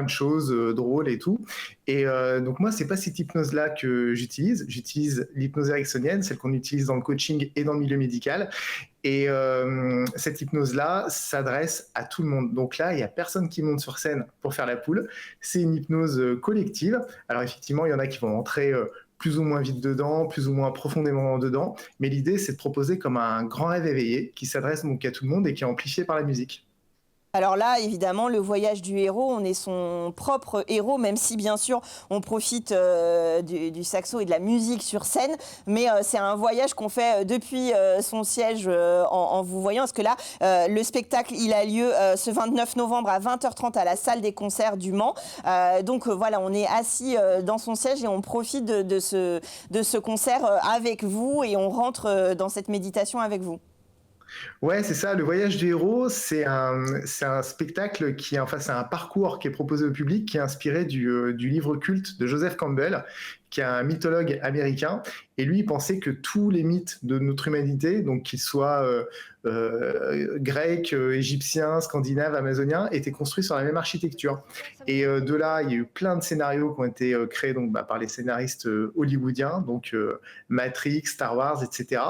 choses drôles et tout. Et donc moi, c'est pas cette hypnose-là que j'utilise. J'utilise l'hypnose ericksonienne, celle qu'on utilise dans le coaching et dans le milieu médical. Et cette hypnose-là s'adresse à tout le monde. Donc là, il n'y a personne qui monte sur scène pour faire la poule. C'est une hypnose collective. Alors effectivement, il y en a qui vont entrer plus ou moins vite dedans, plus ou moins profondément dedans. Mais l'idée, c'est de proposer comme un grand rêve éveillé qui s'adresse donc à tout le monde et qui est amplifié par la musique. Alors là, évidemment, le voyage du héros, on est son propre héros, même si, bien sûr, on profite du saxo et de la musique sur scène. Mais c'est un voyage qu'on fait depuis son siège en vous voyant. Parce que là, le spectacle, il a lieu ce 29 novembre à 20h30 à la salle des concerts du Mans. Donc voilà, on est assis dans son siège et on profite de ce concert avec vous et on rentre dans cette méditation avec vous. Ouais, c'est ça. Le voyage du héros, c'est un spectacle c'est un parcours qui est proposé au public, qui est inspiré du livre culte de Joseph Campbell, qui est un mythologue américain. Et lui, il pensait que tous les mythes de notre humanité, donc qu'ils soient grecs, égyptiens, scandinaves, amazoniens, étaient construits sur la même architecture. Et de là, il y a eu plein de scénarios qui ont été créés donc, par les scénaristes hollywoodiens, donc Matrix, Star Wars, etc.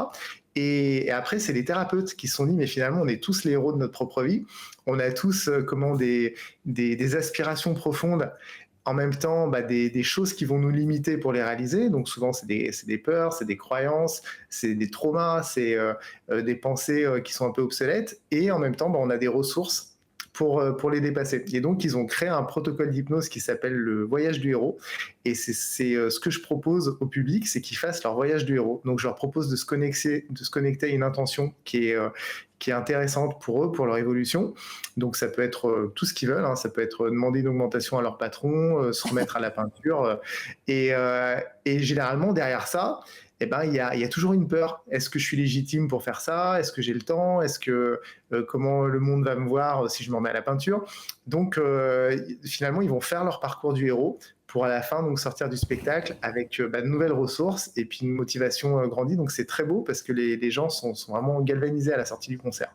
Et après, c'est les thérapeutes qui se sont dit, mais finalement, on est tous les héros de notre propre vie. On a tous des aspirations profondes. En même temps, des choses qui vont nous limiter pour les réaliser. Donc souvent, c'est des peurs, c'est des croyances, c'est des traumas, c'est des pensées qui sont un peu obsolètes. Et en même temps, on a des ressources pour les dépasser. Et donc, ils ont créé un protocole d'hypnose qui s'appelle le voyage du héros. Et c'est ce que je propose au public, c'est qu'ils fassent leur voyage du héros. Donc, je leur propose de se connecter à une intention qui est intéressante pour eux, pour leur évolution. Donc, ça peut être tout ce qu'ils veulent. Ça peut être demander une augmentation à leur patron, se remettre à la peinture. Et généralement, derrière ça, il y a toujours une peur. Est-ce que je suis légitime pour faire ça? Est-ce que j'ai le temps? Comment le monde va me voir si je m'en mets à la peinture? Donc, finalement, ils vont faire leur parcours du héros pour à la fin donc sortir du spectacle avec de nouvelles ressources et puis une motivation grandie. Donc, c'est très beau parce que les gens sont vraiment galvanisés à la sortie du concert.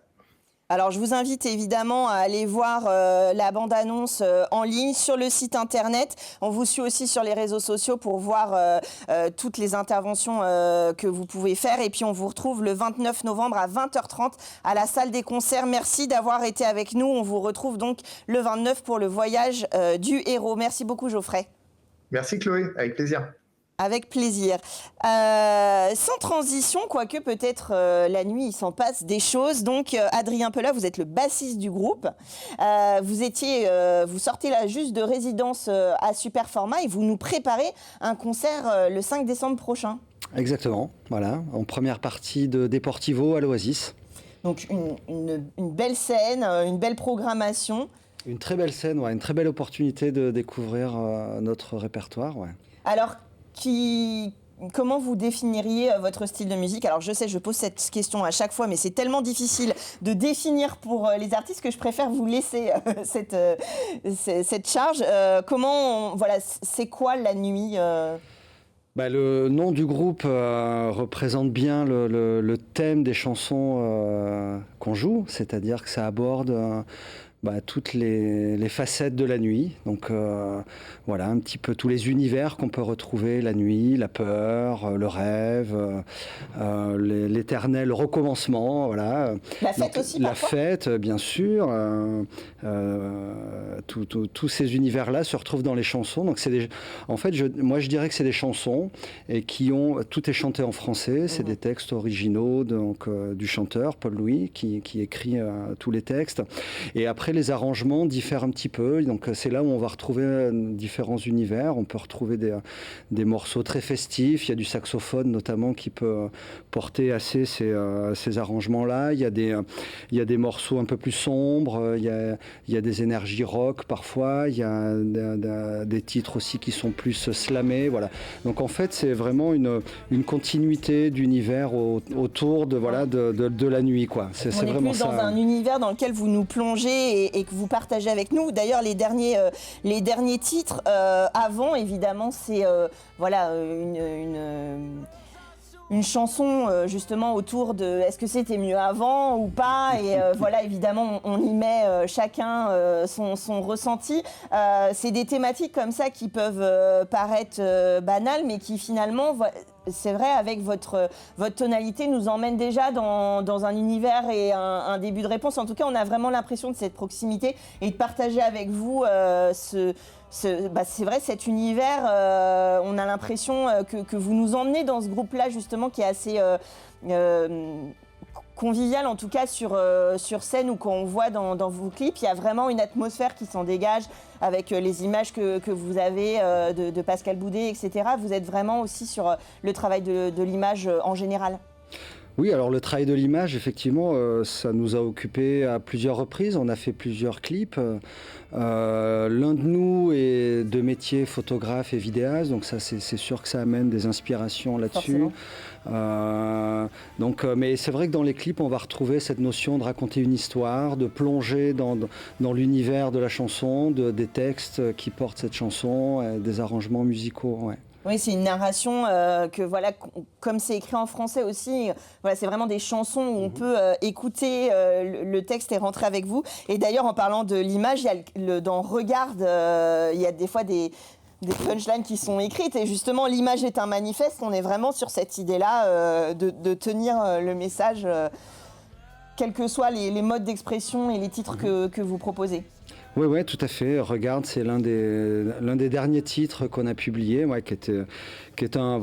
Alors, je vous invite évidemment à aller voir la bande-annonce en ligne sur le site internet. On vous suit aussi sur les réseaux sociaux pour voir toutes les interventions que vous pouvez faire. Et puis, on vous retrouve le 29 novembre à 20h30 à la salle des concerts. Merci d'avoir été avec nous. On vous retrouve donc le 29 pour le voyage du héros. Merci beaucoup, Geoffrey. Merci, Chloé. Avec plaisir. Avec plaisir. Sans transition, quoique peut-être la nuit, il s'en passe des choses. Donc, Adrien Pelat, vous êtes le bassiste du groupe. Vous sortez là juste de résidence à Superformat et vous nous préparez un concert le 5 décembre prochain. Exactement, voilà, en première partie de Deportivo à l'Oasis. Donc, une belle scène, une belle programmation. Une très belle scène, une très belle opportunité de découvrir notre répertoire. Ouais. Alors, comment vous définiriez votre style de musique? Alors je sais, je pose cette question à chaque fois, mais c'est tellement difficile de définir pour les artistes que je préfère vous laisser cette charge. C'est quoi La Nuit Le nom du groupe représente bien le thème des chansons qu'on joue, c'est-à-dire que ça aborde toutes les facettes de la nuit. Donc voilà, un petit peu tous les univers qu'on peut retrouver la nuit, la peur, le rêve, l'éternel recommencement. Voilà. La fête donc, aussi, la parfois. fête, bien sûr. Tous ces univers-là se retrouvent dans les chansons. Donc moi je dirais que c'est des chansons et tout est chanté en français. C'est des textes originaux du chanteur Paul Louis qui écrit tous les textes. Et après, les arrangements diffèrent un petit peu, donc c'est là où on va retrouver différents univers. On peut retrouver des morceaux très festifs, il y a du saxophone notamment qui peut porter assez ces arrangements-là. Il y a des morceaux un peu plus sombres, il y a des énergies rock parfois, il y a des titres aussi qui sont plus slamés. Voilà. Donc en fait, c'est vraiment une continuité d'univers autour de la nuit, quoi. C'est vraiment plus ça. Dans un univers dans lequel vous nous plongez et que vous partagez avec nous. D'ailleurs, les derniers titres, avant, évidemment, c'est une chanson justement autour de est-ce que c'était mieux avant ou pas, et évidemment on y met chacun son ressenti. C'est des thématiques comme ça qui peuvent paraître banales, mais qui finalement, c'est vrai, avec votre tonalité, nous emmène déjà dans un univers et un début de réponse. En tout cas, on a vraiment l'impression de cette proximité et de partager avec vous c'est vrai, cet univers. On a l'impression que vous nous emmenez dans ce groupe-là, justement, qui est assez convivial, en tout cas sur scène ou quand on voit dans vos clips. Il y a vraiment une atmosphère qui s'en dégage avec les images que vous avez de Pascal Boudet, etc. Vous êtes vraiment aussi sur le travail de l'image en général. Oui, alors le travail de l'image, effectivement, ça nous a occupés à plusieurs reprises. On a fait plusieurs clips. L'un de nous est de métier photographe et vidéaste, donc ça c'est sûr que ça amène des inspirations là-dessus. Mais c'est vrai que dans les clips, on va retrouver cette notion de raconter une histoire, de plonger dans l'univers de la chanson, des textes qui portent cette chanson, des arrangements musicaux. Ouais. Oui, c'est une narration que, voilà, comme c'est écrit en français aussi, voilà, c'est vraiment des chansons où on peut écouter le texte et rentrer avec vous. Et d'ailleurs, en parlant de l'image, dans Regarde, il y a des fois des punchlines qui sont écrites. Et justement, l'image est un manifeste. On est vraiment sur cette idée-là de tenir le message, quels que soient les modes d'expression et les titres que vous proposez. Oui, tout à fait. Regarde, c'est l'un des derniers titres qu'on a publié, qui est un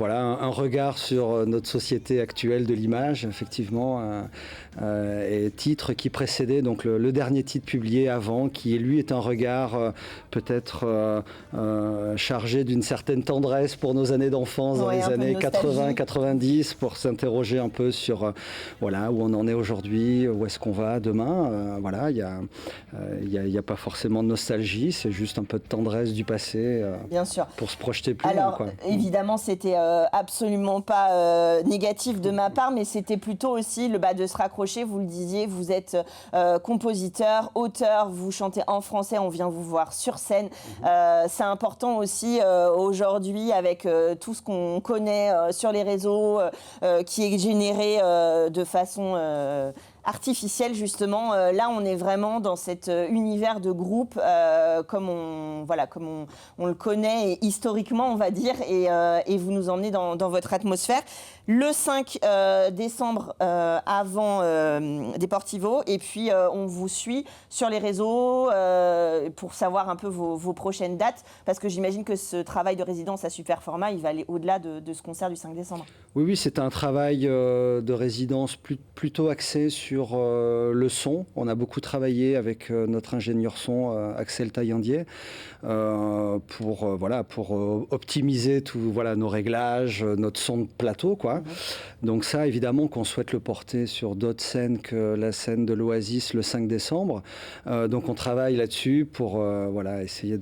regard sur notre société actuelle de l'image, effectivement, et titre qui précédait donc le dernier titre publié avant, qui lui est un regard peut-être chargé d'une certaine tendresse pour nos années d'enfance dans les années 80-90, pour s'interroger un peu sur où on en est aujourd'hui, où est-ce qu'on va demain. Il y a pas forcément de nostalgie, c'est juste un peu de tendresse du passé. Bien sûr. Pour se projeter plus loin. Alors, évidemment, c'était absolument pas négatif de ma part, mais c'était plutôt aussi de se raccrocher. Vous le disiez, vous êtes compositeur, auteur, vous chantez en français, on vient vous voir sur scène. C'est important aussi aujourd'hui avec tout ce qu'on connaît sur les réseaux qui est généré de façon artificielle, justement. Là, on est vraiment dans cet univers de groupe comme on le connaît et historiquement, on va dire, et vous nous emmenez dans votre atmosphère. Le 5 décembre avant Deportivo, et puis on vous suit sur les réseaux pour savoir un peu vos prochaines dates, parce que j'imagine que ce travail de résidence à Superformat, il va aller au-delà de ce concert du 5 décembre. Oui, c'est un travail de résidence plutôt axé sur le son. On a beaucoup travaillé avec notre ingénieur son Axel Taillandier pour optimiser nos réglages, notre son de plateau, quoi. Donc ça, évidemment, qu'on souhaite le porter sur d'autres scènes que la scène de l'Oasis le 5 décembre. Donc on travaille là-dessus pour essayer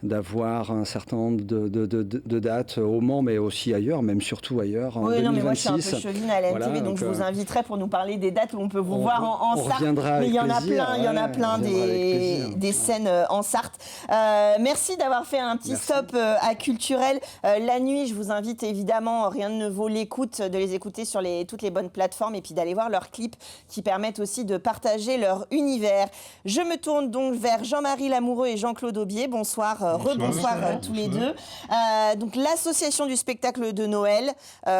d'avoir un certain nombre de dates au Mans, mais aussi ailleurs, même surtout ailleurs, en 2026. Mais moi je suis un peu chevine à la MTV, donc je vous inviterai pour nous parler des dates où on peut vous voir en Sarthe. Mais il y en a plein des scènes en Sarthe. Merci d'avoir fait un petit stop à Culturel. La nuit, je vous invite évidemment, rien ne vaut l'écoute, de les écouter sur toutes les bonnes plateformes et puis d'aller voir leurs clips qui permettent aussi de partager leur univers. Je me tourne donc vers Jean-Marie Lamoureux et Jean-Claude Aubier. Bonsoir, rebonsoir tous les deux. Donc l'association du spectacle de Noël,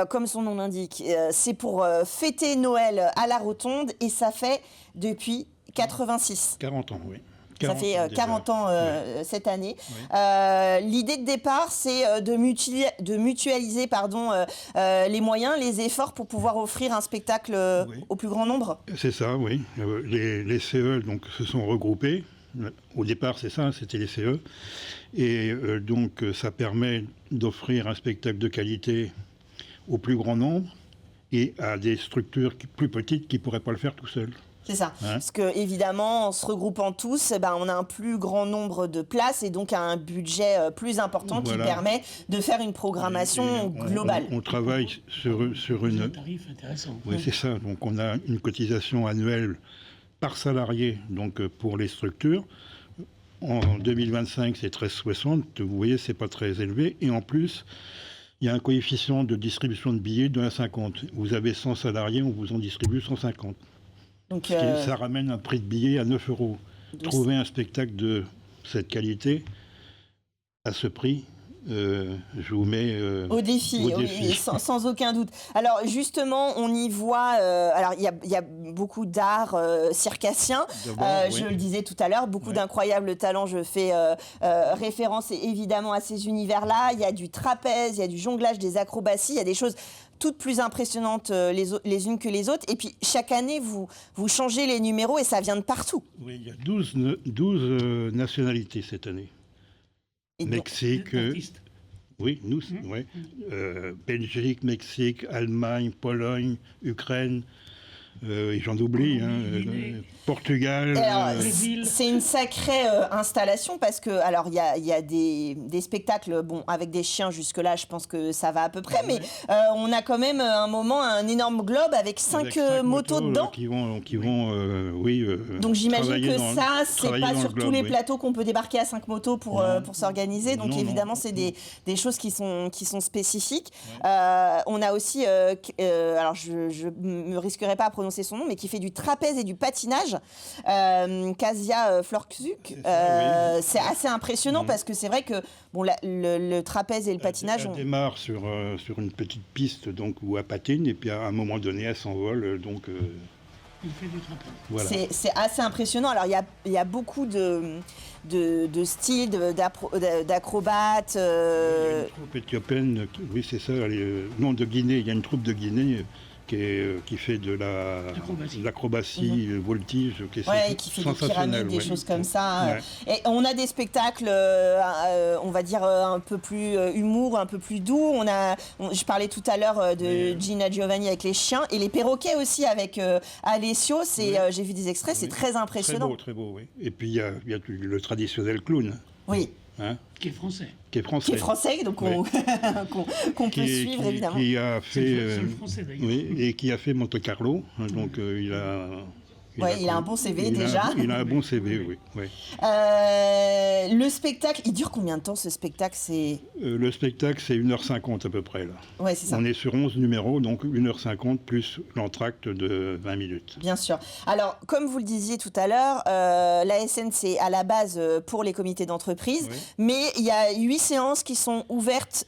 comme son nom l'indique, c'est pour fêter Noël à la Rotonde et ça fait depuis 86. 40 ans, oui. Ça fait 40 ans cette année. Oui. L'idée de départ, c'est de mutualiser les moyens, les efforts pour pouvoir offrir un spectacle au plus grand nombre. C'est ça, oui. Les CE donc, se sont regroupés. Au départ, c'est ça, c'était les CE. Et donc, ça permet d'offrir un spectacle de qualité au plus grand nombre et à des structures plus petites qui ne pourraient pas le faire tout seuls. C'est ça, parce que évidemment, en se regroupant tous, on a un plus grand nombre de places et donc un budget plus important qui permet de faire une programmation globale. On travaille sur une... un tarif intéressant. Oui, c'est ça. Donc on a une cotisation annuelle par salarié donc pour les structures. En 2025, c'est 13,60. Vous voyez, c'est pas très élevé. Et en plus, il y a un coefficient de distribution de billets de 1,50. Vous avez 100 salariés, on vous en distribue 150. Donc, ça ramène un prix de billet à 9 €. Trouver un spectacle de cette qualité à ce prix, je vous mets au défi, oui, sans aucun doute. Alors justement, on y voit, alors il y a beaucoup d'art circassien, je le disais tout à l'heure, beaucoup d'incroyables talents, je fais référence évidemment à ces univers-là. Il y a du trapèze, il y a du jonglage, des acrobaties, il y a des choses toutes plus impressionnantes les unes que les autres. Et puis chaque année, vous changez les numéros et ça vient de partout. Oui, il y a 12 nationalités cette année. Mexique, oui, nous, ouais. Belgique, Mexique, Allemagne, Pologne, Ukraine, et j'en oublie, Portugal. C'est une sacrée installation parce que, alors, il y a des spectacles, bon, avec des chiens jusque-là, je pense que ça va à peu près, mais on a quand même un énorme globe avec 5 motos dedans. Qui vont oui. Donc j'imagine que ça, c'est pas sur tous les plateaux qu'on peut débarquer à 5 motos pour s'organiser. Donc évidemment, c'est des choses qui sont spécifiques. On a aussi, alors je me risquerai pas à prononcer son nom, mais qui fait du trapèze et du patinage, Kasia Florczuk. C'est assez impressionnant parce que c'est vrai que bon, le trapèze et le patinage... Elle démarre sur une petite piste donc, où elle patine, et puis à un moment donné, elle s'envole. Donc, il fait du trapèze. Voilà. C'est assez impressionnant. Alors, il y a beaucoup de styles, d'acrobates. Il y a une troupe éthiopienne, oui, c'est ça. Non, de Guinée. Il y a une troupe de Guinée qui fait de l'acrobatie, le voltige, qui est qui fait des pyramides, des choses comme ça. Ouais. Et on a des spectacles, on va dire, un peu plus humour, un peu plus doux. Je parlais tout à l'heure de Gina Giovanni avec les chiens, et les perroquets aussi avec Alessio. J'ai vu des extraits, c'est très impressionnant. Très beau, oui. Et puis il y a le traditionnel clown. Oui. Qui est français. Qui est français, donc qu'on peut suivre, évidemment. Qui a fait, c'est le français, d'ailleurs. Oui, et qui a fait Monte Carlo. Donc il a un bon CV déjà. Il a un bon CV, oui. Le spectacle, il dure combien de temps ce spectacle Le spectacle, c'est 1h50 à peu près. Là. Ouais, c'est ça. On est sur 11 numéros, donc 1h50 plus l'entracte de 20 minutes. Bien sûr. Alors, comme vous le disiez tout à l'heure, l'ASN, c'est à la base pour les comités d'entreprise, mais il y a 8 séances qui sont ouvertes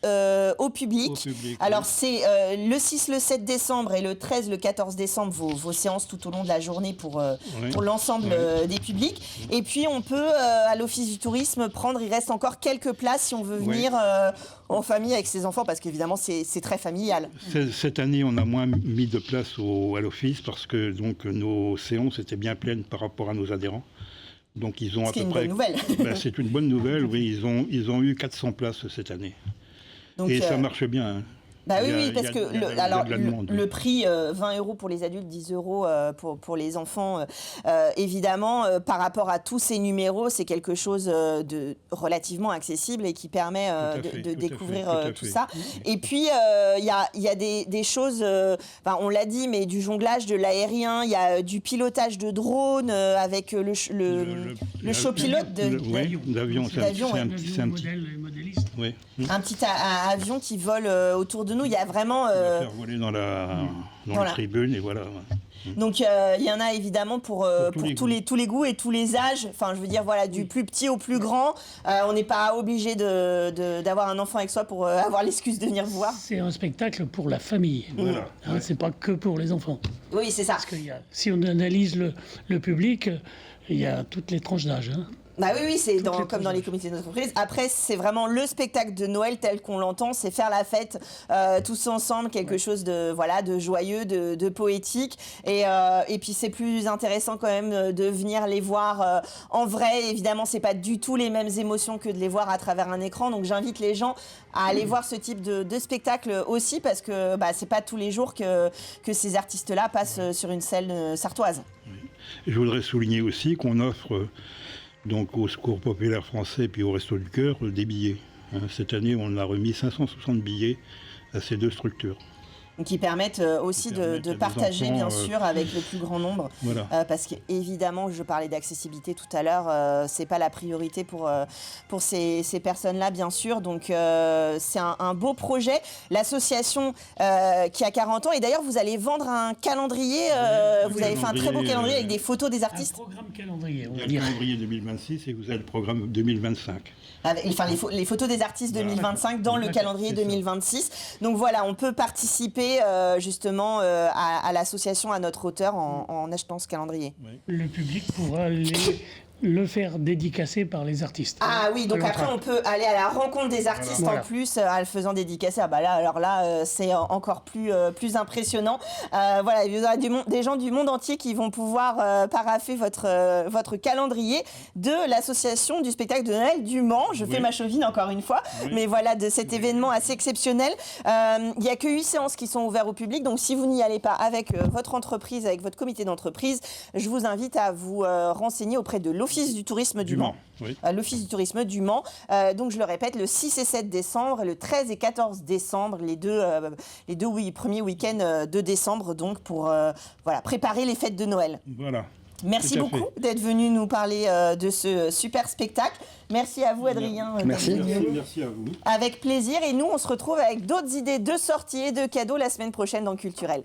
au public. Alors, c'est le 6, le 7 décembre et le 13, le 14 décembre, vos séances tout au long de la journée pour l'ensemble des publics. Et puis, on peut, à l'Office du tourisme, il reste encore quelques places si on veut venir en famille avec ses enfants, parce qu'évidemment, c'est très familial. Cette année, on a moins mis de place à l'Office parce que donc, nos séances étaient bien pleines par rapport à nos adhérents. Donc, ils ont c'est une bonne nouvelle. C'est une bonne nouvelle, oui. Ils ont eu 400 places cette année. Donc, et ça marche bien. Bah oui, parce que le prix, 20 € pour les adultes, 10 € pour les enfants, évidemment, par rapport à tous ces numéros, c'est quelque chose de relativement accessible et qui permet de découvrir tout ça. Et puis, il y a des choses, on l'a dit, mais du jonglage, de l'aérien, il y a du pilotage de drone avec le show pilote d'avion. C'est un petit avion qui vole autour de nous. Il y a vraiment faire voler dans la tribune, et voilà. Donc il y en a évidemment pour tous les goûts et tous les âges. Enfin, je veux dire, voilà, du plus petit au plus grand. On n'est pas obligé d'avoir un enfant avec soi pour avoir l'excuse de venir vous voir. C'est un spectacle pour la famille. Voilà. C'est pas que pour les enfants. Oui, c'est ça. Parce que si on analyse le public, il y a toutes les tranches d'âge. Bah oui, c'est comme dans les comités d'entreprise. Après, c'est vraiment le spectacle de Noël tel qu'on l'entend, c'est faire la fête tous ensemble, quelque chose de joyeux, de poétique. Et puis c'est plus intéressant quand même de venir les voir en vrai. Évidemment, c'est pas du tout les mêmes émotions que de les voir à travers un écran. Donc j'invite les gens à aller voir ce type de spectacle aussi, parce que c'est pas tous les jours que ces artistes-là passent sur une scène sartoise. Oui. Je voudrais souligner aussi qu'on offre donc au Secours populaire français et puis au Resto du Cœur des billets. Cette année, on a remis 560 billets à ces deux structures. Donc, qui permettent aussi de partager, bien sûr, avec le plus grand nombre. Voilà. Parce qu'évidemment, je parlais d'accessibilité tout à l'heure, c'est pas la priorité pour ces personnes-là, bien sûr. Donc, c'est un beau projet. L'association qui a 40 ans. Et d'ailleurs, vous allez vendre un calendrier. Vous avez fait un très beau calendrier avec des photos des artistes. Un programme calendrier, on va dire. dire. Le calendrier 2026 et vous avez le programme 2025. les photos des artistes 2025 dans le calendrier 2026. Donc voilà, on peut participer justement à l'association à notre hauteur en achetant ce calendrier. Le public pourra le faire dédicacer par les artistes. Ah oui, donc après on peut aller à la rencontre des artistes en plus en le faisant dédicacer. Ah bah là, alors là, c'est encore plus impressionnant. Voilà, il y aura des gens du monde entier qui vont pouvoir paraffer votre calendrier de l'association du spectacle de Noël du Mans. Je fais ma chauvine encore une fois, mais voilà, de cet événement assez exceptionnel. Il n'y a que 8 séances qui sont ouvertes au public, donc si vous n'y allez pas avec votre entreprise, avec votre comité d'entreprise, je vous invite à vous renseigner auprès de l'Office du tourisme du Mans. L'Office du tourisme du Mans. Donc je le répète, le 6 et 7 décembre et le 13 et 14 décembre, les deux premiers week-ends de décembre, donc pour préparer les fêtes de Noël. Voilà. Merci beaucoup d'être venu nous parler de ce super spectacle. Merci à vous, Adrien. Merci à vous. Avec plaisir. Et nous, on se retrouve avec d'autres idées de sorties et de cadeaux la semaine prochaine dans Culturel.